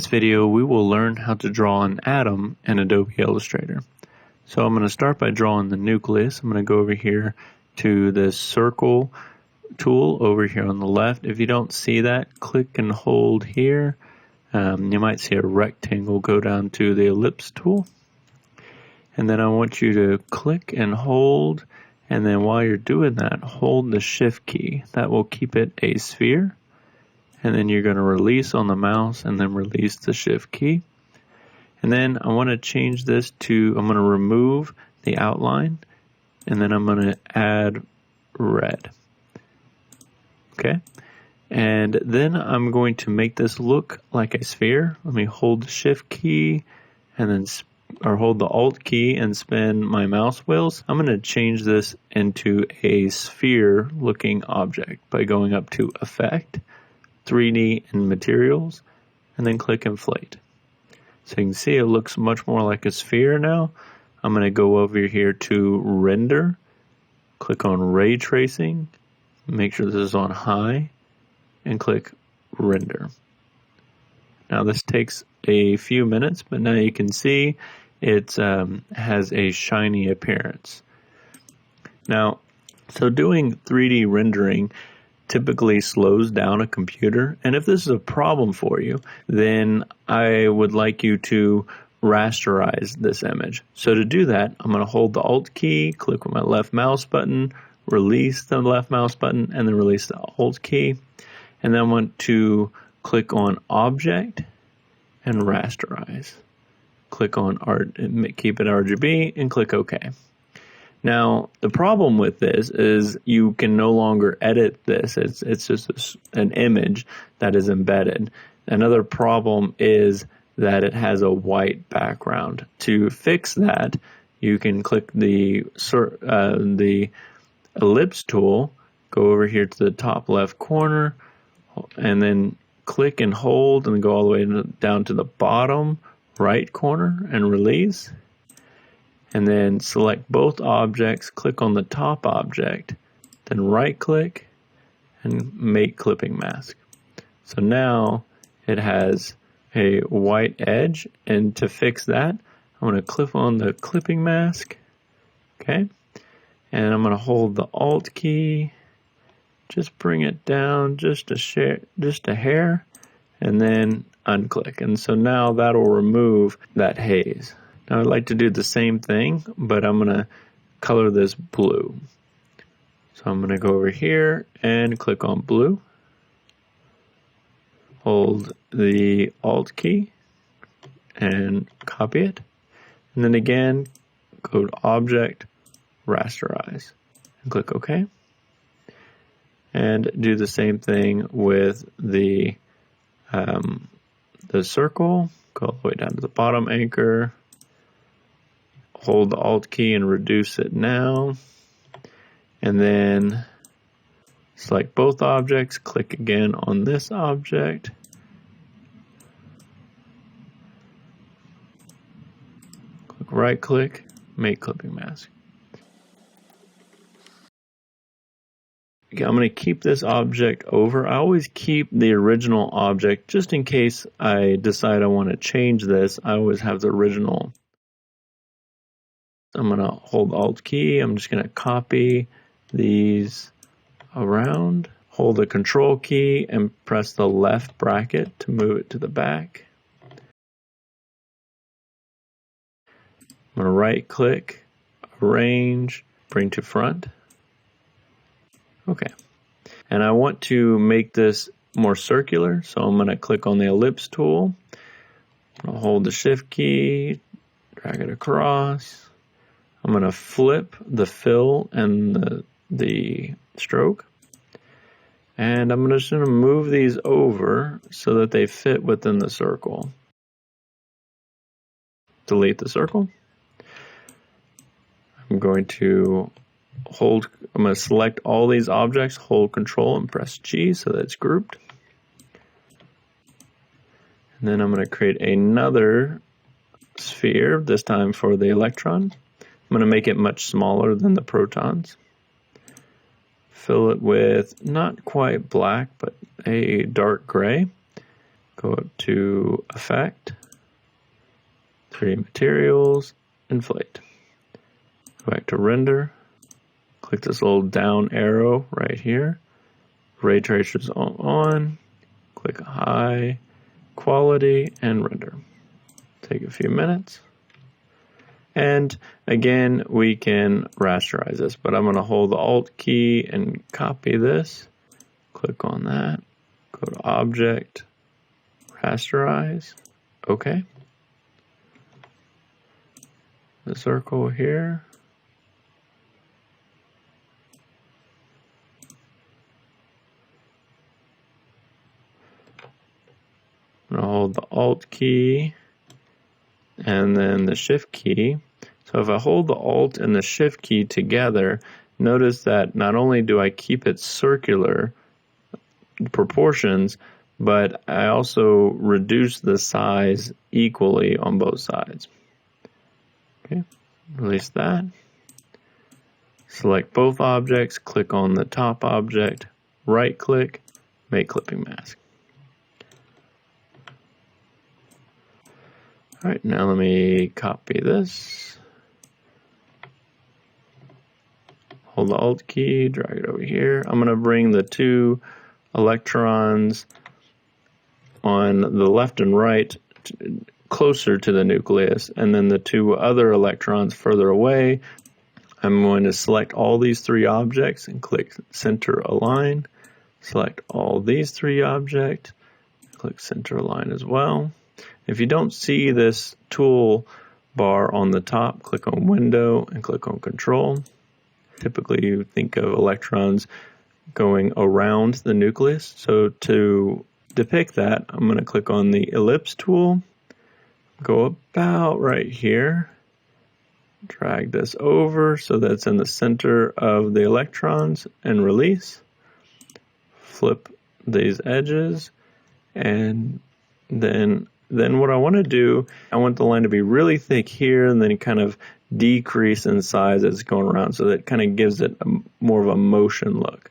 this video, we will learn how to draw an atom in Adobe Illustrator. So I'm going to start by drawing the nucleus. I'm going to go over here to this circle tool over here on the left. If you don't see that, click and hold here. You might see a rectangle go down to the ellipse tool. And then I want you to click and hold, and then while you're doing that, hold the shift key. That will keep it a sphere. And then you're going to release on the mouse and then release the shift key. And then I want to change this to, I'm going to remove the outline, and then I'm going to add red. Okay. And then I'm going to make this look like a sphere. Let me hold the shift key and then hold the alt key and spin my mouse wheels. I'm going to change this into a sphere looking object by going up to Effect, 3D and Materials, and then click Inflate. So you can see it looks much more like a sphere now. I'm going to go over here to Render, click on Ray Tracing, make sure this is on High, and click Render. Now this takes a few minutes, but now you can see it has a shiny appearance. Now, so doing 3D rendering typically slows down a computer, and if this is a problem for you, then I would like you to rasterize this image. So to do that, I'm going to hold the Alt key, click with my left mouse button, release the left mouse button, and then release the Alt key. And then I want to click on Object and Rasterize. Click on Art, keep it RGB, and click OK. Now, the problem with this is you can no longer edit this. It's just an image that is embedded. Another problem is that it has a white background. To fix that, you can click the ellipse tool, go over here to the top left corner, and then click and hold and go all the way down to the bottom right corner and release. And then select both objects, click on the top object, then right click and make clipping mask. So now it has a white edge, and to fix that, I'm going to click on the clipping mask, okay? And I'm going to hold the Alt key, just bring it down just a hair, and then unclick. And so now that'll remove that haze. Now I'd like to do the same thing, but I'm going to color this blue. So I'm going to go over here and click on blue. Hold the Alt key and copy it. And then again, go to Object, Rasterize, and click OK. And do the same thing with the circle. Go all the way down to the bottom anchor. Hold the Alt key and reduce it now. And then select both objects. Click again on this object. Click right click, make clipping mask. Okay, I'm going to keep this object over. I always keep the original object just in case I decide I want to change this. I always have the original. I'm going to hold the Alt key. I'm just going to copy these around. Hold the Control key and press the left bracket to move it to the back. I'm going to right click, arrange, bring to front. Okay. And I want to make this more circular, so I'm going to click on the ellipse tool. I'll hold the shift key, drag it across. I'm going to flip the fill and the stroke. And I'm just going to move these over so that they fit within the circle. Delete the circle. I'm going to select all these objects, hold Control and press G so that it's grouped. And then I'm going to create another sphere, this time for the electron. I'm going to make it much smaller than the protons. Fill it with not quite black, but a dark gray. go up to Effect, 3D Materials, Inflate. Go back to Render, click this little down arrow right here, Ray Tracers on, click High Quality, and Render. Take a few minutes. And again, we can rasterize this, but I'm going to hold the Alt key and copy this. Click on that. Go to Object, Rasterize. OK. The circle here. I'm going to hold the Alt key and then the Shift key. So if I hold the Alt and the Shift key together, notice that not only do I keep it circular proportions, but I also reduce the size equally on both sides. Okay, release that. Select both objects, click on the top object, right click, make clipping mask. All right, now let me copy this. Hold the Alt key, drag it over here. I'm going to bring the two electrons on the left and right closer to the nucleus, and then the two other electrons further away. I'm going to select all these three objects and click Center Align. Select all these three objects, click Center Align as well. If you don't see this tool bar on the top, click on Window and click on Control. Typically, you think of electrons going around the nucleus. So to depict that, I'm going to click on the Ellipse tool, go about right here, drag this over so that's in the center of the electrons, and release. Flip these edges, and then what I want to do, I want the line to be really thick here and then kind of decrease in size as it's going around, so that it kind of gives it more of a motion look.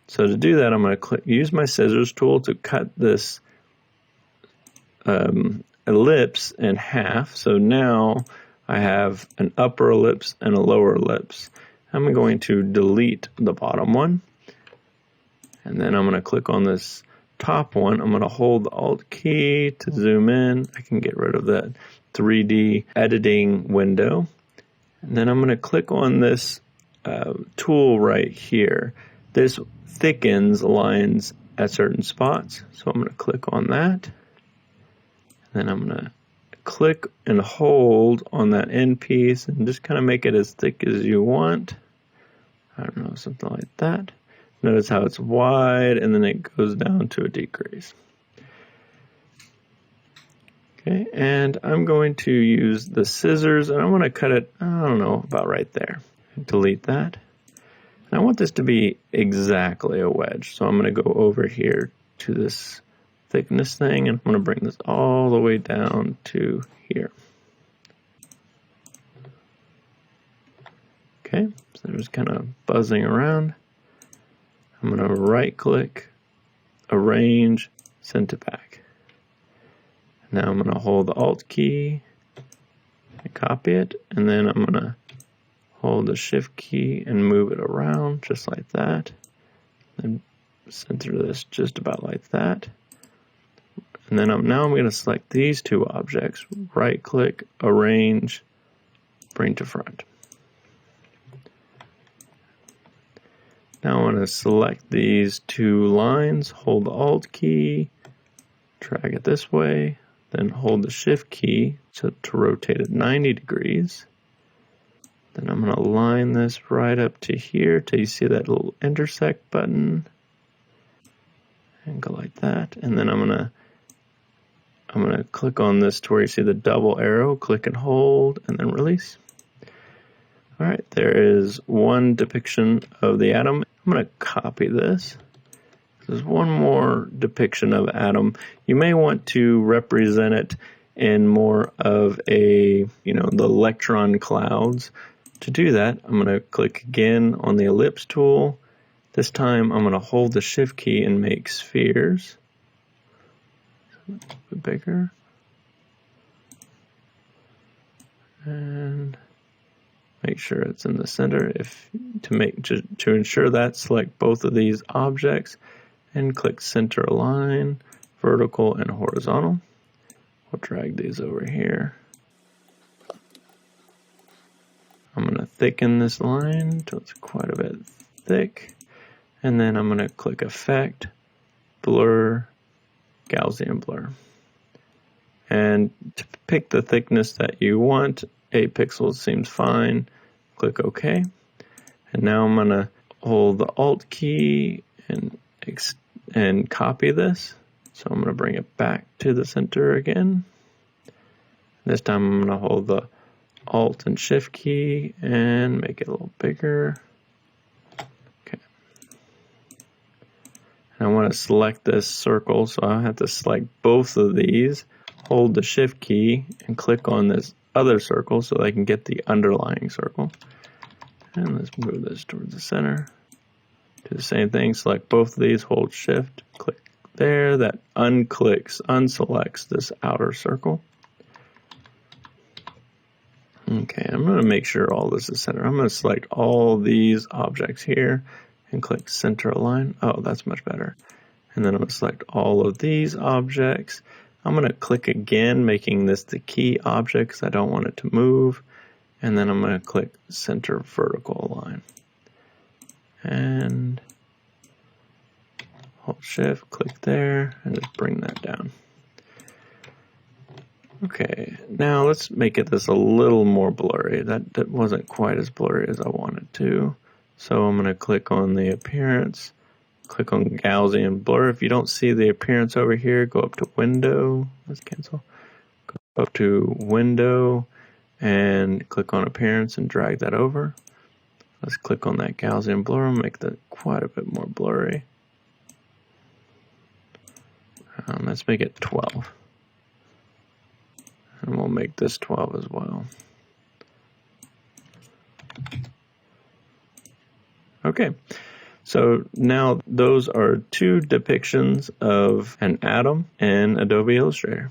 So to do that, I'm going to use my scissors tool to cut this ellipse in half. So now I have an upper ellipse and a lower ellipse. I'm going to delete the bottom one, and then I'm going to click on this top one. I'm going to hold the Alt key to zoom in. I can get rid of that 3D editing window. And then I'm going to click on this tool right here. This thickens lines at certain spots. So I'm going to click on that. Then I'm going to click and hold on that end piece and just kind of make it as thick as you want. I don't know, something like that. Notice how it's wide and then it goes down to a decrease. Okay, and I'm going to use the scissors and I want to cut it, I don't know, about right there. Delete that. And I want this to be exactly a wedge. So I'm going to go over here to this thickness thing and I'm going to bring this all the way down to here. Okay, so there's kind of buzzing around. I'm going to right click, arrange, send to back. Now I'm going to hold the Alt key and copy it, and then I'm going to hold the Shift key and move it around just like that. And center this just about like that. And then now I'm going to select these two objects, right click, arrange, bring to front. Now I want to select these two lines, hold the Alt key, drag it this way, then hold the Shift key to rotate it 90 degrees. Then I'm going to line this right up to here till you see that little intersect button. And go like that. And then I'm going to click on this to where you see the double arrow, click and hold, and then release. All right, there is one depiction of the atom. I'm going to copy this. There's one more depiction of atom. You may want to represent it in more of a, the electron clouds. To do that, I'm going to click again on the ellipse tool. This time I'm going to hold the Shift key and make spheres. A bit bigger. And make sure it's in the center. To ensure that, select both of these objects and click center align, vertical and horizontal. We'll drag these over here. I'm going to thicken this line until it's quite a bit thick. And then I'm going to click Effect, Blur, Gaussian Blur. And to pick the thickness that you want, 8 pixels seems fine. Click OK. And now I'm going to hold the Alt key and copy this. So I'm going to bring it back to the center again. This time I'm going to hold the Alt and Shift key and make it a little bigger. Okay. And I want to select this circle, so I have to select both of these, hold the Shift key, and click on this other circle so I can get the underlying circle. And let's move this towards the center. Do the same thing, select both of these, hold Shift, click there. That unselects this outer circle. Okay, I'm going to make sure all this is centered. I'm going to select all these objects here and click center align. Oh, that's much better. And then I'm going to select all of these objects. I'm going to click again, making this the key object because I don't want it to move. And then I'm going to click center vertical align. And hold Shift, click there, and just bring that down. Okay, now let's make this a little more blurry. That wasn't quite as blurry as I wanted to. So I'm going to click on the appearance, click on Gaussian blur. If you don't see the appearance over here, go up to Window. Let's cancel. Go up to Window and click on Appearance and drag that over. Let's click on that Gaussian blur and make that quite a bit more blurry. Let's make it 12. And we'll make this 12 as well. Okay, so now those are two depictions of an atom in Adobe Illustrator.